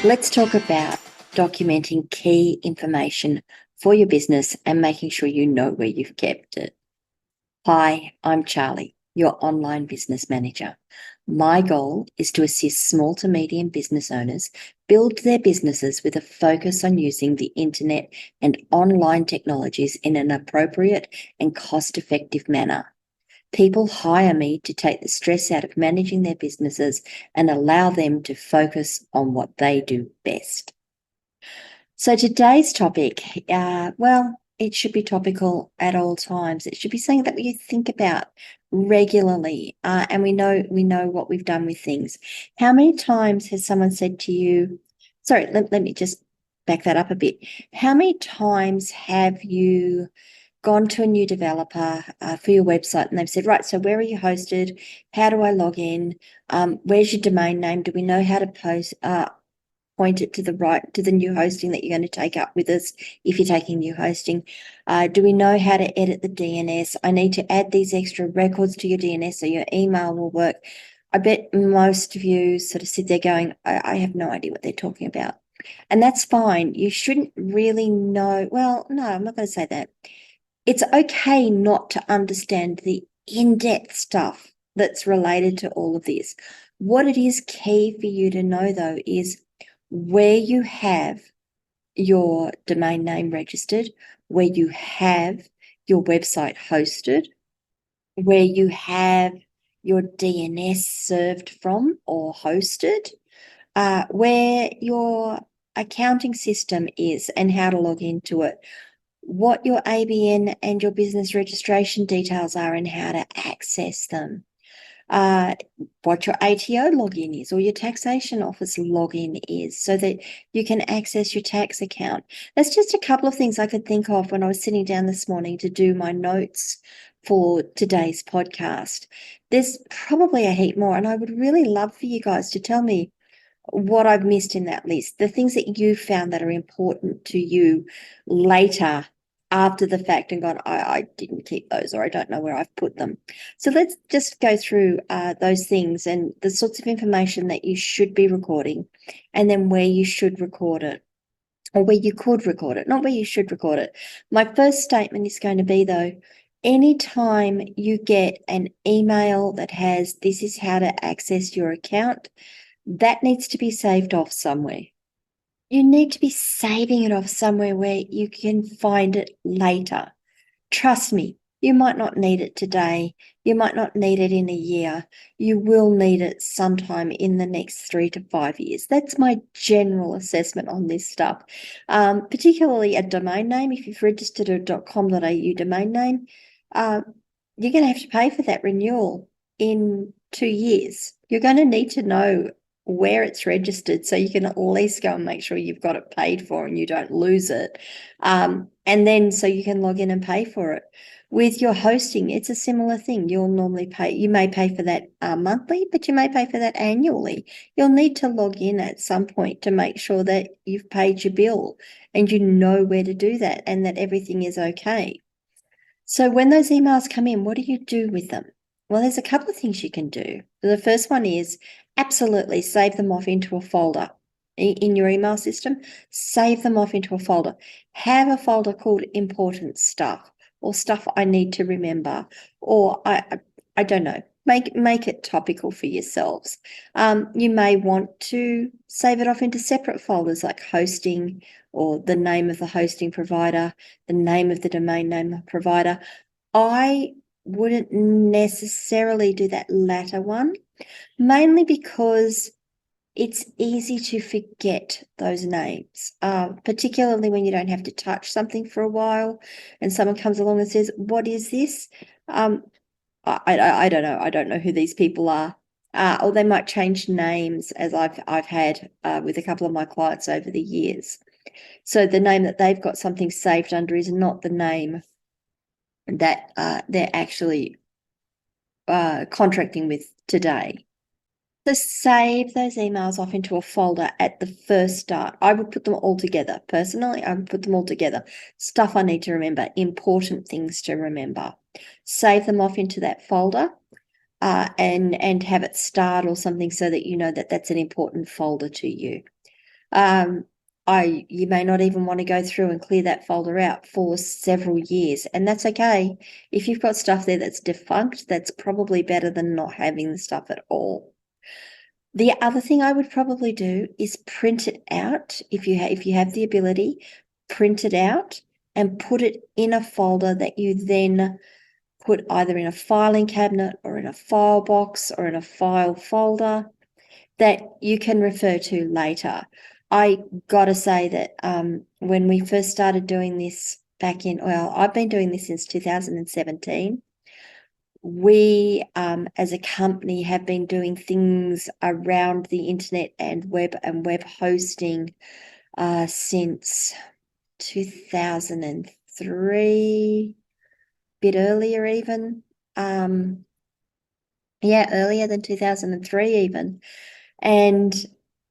Let's talk about documenting key information for your business and making sure you know where you've kept it. Hi, I'm Charlie, your online business manager. My goal is to assist small to medium business owners build their businesses with a focus on using the internet and online technologies in an appropriate and cost-effective manner. People hire me to take the stress out of managing their businesses and allow them to focus on what they do best. So today's topic, it should be topical at all times. It should be something that you think about regularly, and we know what we've done with things. How many times has someone said to you, sorry, let me just back that up a bit. How many times have you gone to a new developer for your website and they've said, right, so where are you hosted? How do I log in? Where's your domain name? Do we know how to point it to the new hosting that you're going to take up with us if you're taking new hosting? Do we know how to edit the DNS? I need to add these extra records to your DNS so your email will work. I bet most of you sort of sit there going, I have no idea what they're talking about. And that's fine. You shouldn't really know. Well, no, I'm not going to say that. It's okay not to understand the in-depth stuff that's related to all of this. What it is key for you to know, though, is where you have your domain name registered, where you have your website hosted, where you have your DNS served from or hosted, where your accounting system is and how to log into it, what your ABN and your business registration details are and how to access them, what your ATO login is or your taxation office login is so that you can access your tax account. That's just a couple of things I could think of when I was sitting down this morning to do my notes for today's podcast. There's probably a heap more, and I would really love for you guys to tell me what I've missed in that list, the things that you found that are important to you later after the fact and gone, I didn't keep those, or I don't know where I've put them. So let's just go through those things and the sorts of information that you should be recording, and then where you should record it, or where you could record it, not where you should record it. My first statement is going to be, though, anytime you get an email that has, this is how to access your account, that needs to be saved off somewhere. You need to be saving it off somewhere where you can find it later. Trust me, you might not need it today. You might not need it in a year. You will need it sometime in the next 3 to 5 years. That's my general assessment on this stuff. Particularly a domain name. If you've registered a .com.au domain name, you're going to have to pay for that renewal in 2 years. You're going to need to know where it's registered so you can at least go and make sure you've got it paid for and you don't lose it. And then so you can log in and pay for it. With your hosting, it's a similar thing. You'll normally pay, you may pay for that monthly, but you may pay for that annually. You'll need to log in at some point to make sure that you've paid your bill and you know where to do that and that everything is okay. So when those emails come in, what do you do with them? Well, there's a couple of things you can do. The first one is absolutely save them off into a folder in your email system. Save them off into a folder. Have a folder called important stuff or stuff I need to remember, or I don't know. Make it topical for yourselves. You may want to save it off into separate folders like hosting or the name of the hosting provider, the name of the domain name provider. I wouldn't necessarily do that latter one, mainly because it's easy to forget those names, particularly when you don't have to touch something for a while and someone comes along and says, what is this? I don't know. I don't know who these people are. Or they might change names, as I've had with a couple of my clients over the years. So the name that they've got something saved under is not the name that they're actually contracting with today. So save those emails off into a folder at the first start. I would put them all together. Personally, I would put them all together. Stuff I need to remember, important things to remember. Save them off into that folder and have it start or something so that you know that that's an important folder to you. You may not even want to go through and clear that folder out for several years, and that's okay. If you've got stuff there that's defunct, that's probably better than not having the stuff at all. The other thing I would probably do is print it out. If you have the ability, print it out and put it in a folder that you then put either in a filing cabinet or in a file box or in a file folder that you can refer to later. I got to say that when we first started doing this I've been doing this since 2017. We, as a company, have been doing things around the internet and web hosting since 2003, bit earlier even. Earlier than 2003 even. And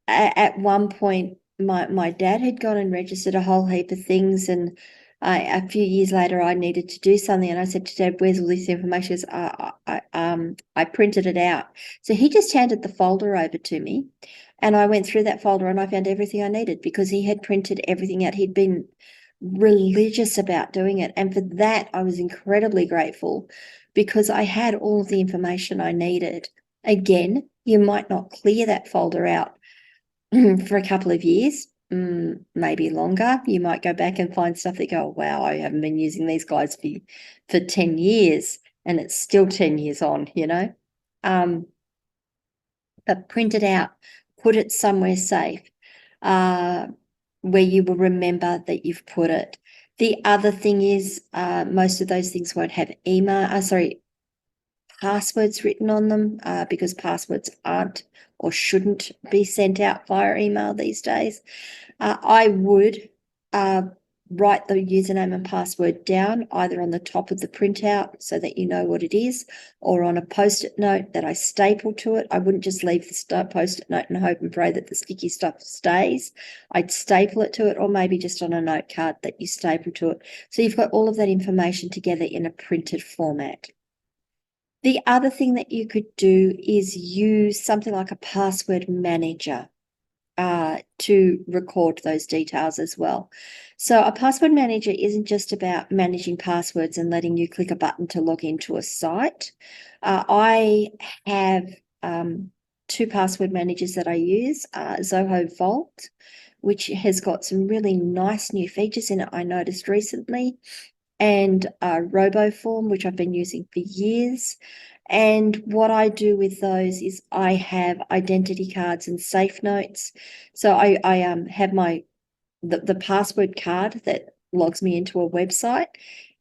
at one point, my dad had gone and registered a whole heap of things, and a few years later, I needed to do something, and I said to Dad, "Where's all this information?" He goes, I printed it out. So he just handed the folder over to me, and I went through that folder and I found everything I needed because he had printed everything out. He'd been religious about doing it, and for that, I was incredibly grateful because I had all of the information I needed. Again, you might not clear that folder out for a couple of years, maybe longer. You might go back and find stuff that go, wow, I haven't been using these guys for 10 years and it's still 10 years on, but print it out, put it somewhere safe, where you will remember that you've put it. The other thing is, most of those things won't have passwords written on them, because passwords aren't or shouldn't be sent out via email these days. I would write the username and password down either on the top of the printout so that you know what it is, or on a post-it note that I staple to it. I wouldn't just leave the post-it note and hope and pray that the sticky stuff stays. I'd staple it to it, or maybe just on a note card that you staple to it. So you've got all of that information together in a printed format. The other thing that you could do is use something like a password manager to record those details as well. So a password manager isn't just about managing passwords and letting you click a button to log into a site. I have two password managers that I use, Zoho Vault, which has got some really nice new features in it I noticed recently, and RoboForm, which I've been using for years. And what I do with those is I have identity cards and safe notes. So I have the password card that logs me into a website.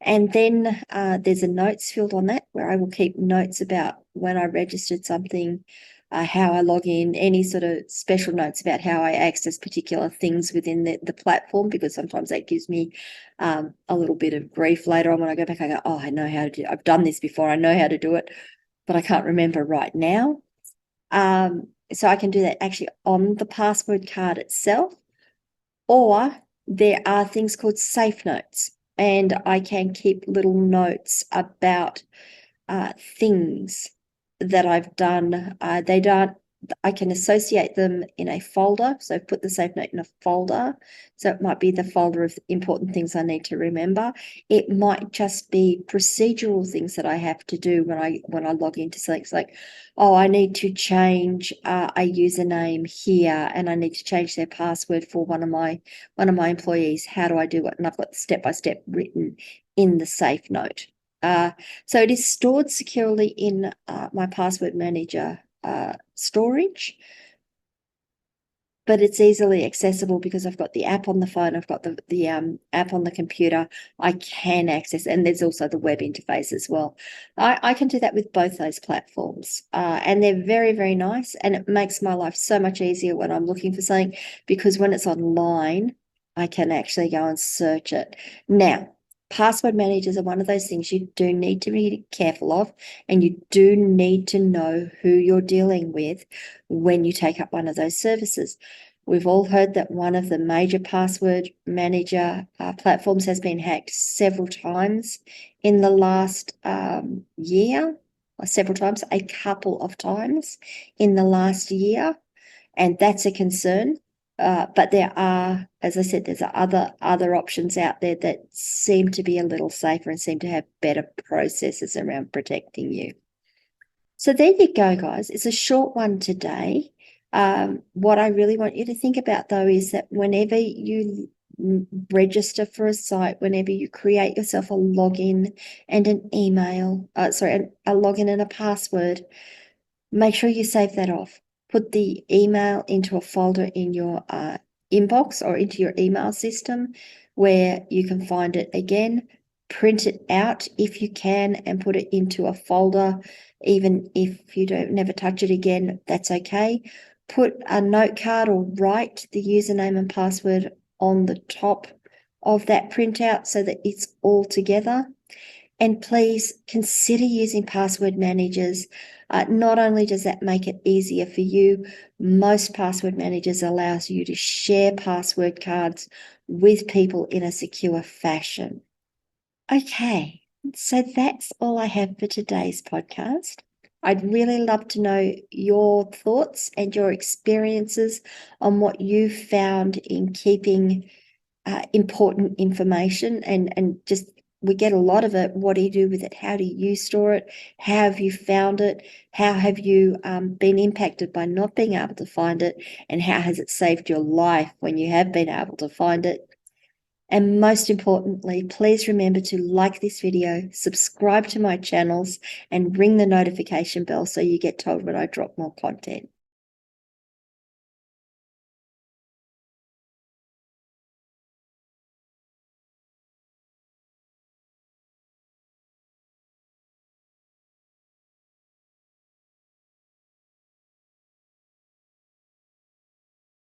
And then there's a notes field on that where I will keep notes about when I registered something, how I log in, any sort of special notes about how I access particular things within the platform, because sometimes that gives me a little bit of grief later on when I go back. I go, oh, I know how to do it. I've done this before. I know how to do it, but I can't remember right now. So I can do that actually on the password card itself, or there are things called safe notes, and I can keep little notes about things that I've done. I can associate them in a folder. So put the safe note in a folder. So it might be the folder of important things I need to remember. It might just be procedural things that I have to do when I log into something. It's like, oh, I need to change a username here, and I need to change their password for one of my employees. How do I do it? And I've got the step-by-step written in the safe note. So it is stored securely in my password manager storage, but it's easily accessible because I've got the app on the phone, I've got the app on the computer. I can access, and there's also the web interface as well. I can do that with both those platforms, and they're very, very nice, and it makes my life so much easier when I'm looking for something, because when it's online, I can actually go and search it. Now, password managers are one of those things you do need to be careful of, and you do need to know who you're dealing with when you take up one of those services. We've all heard that one of the major password manager platforms has been hacked several times in the last year, a couple of times in the last year, and that's a concern. But there are, as I said, there's other options out there that seem to be a little safer and seem to have better processes around protecting you. So there you go, guys. It's a short one today. What I really want you to think about, though, is that whenever you register for a site, whenever you create yourself a login and an email, a login and a password, make sure you save that off. Put the email into a folder in your inbox or into your email system where you can find it again. Print it out if you can and put it into a folder. Even if you don't never touch it again, that's okay. Put a note card or write the username and password on the top of that printout so that it's all together. And please consider using password managers. Not only does that make it easier for you, most password managers allows you to share password cards with people in a secure fashion. Okay, so that's all I have for today's podcast. I'd really love to know your thoughts and your experiences on what you found in keeping important information and just we get a lot of it. What do you do with it? How do you store it? How have you found it? How have you been impacted by not being able to find it? And how has it saved your life when you have been able to find it? And most importantly, please remember to like this video, subscribe to my channels, and ring the notification bell so you get told when I drop more content.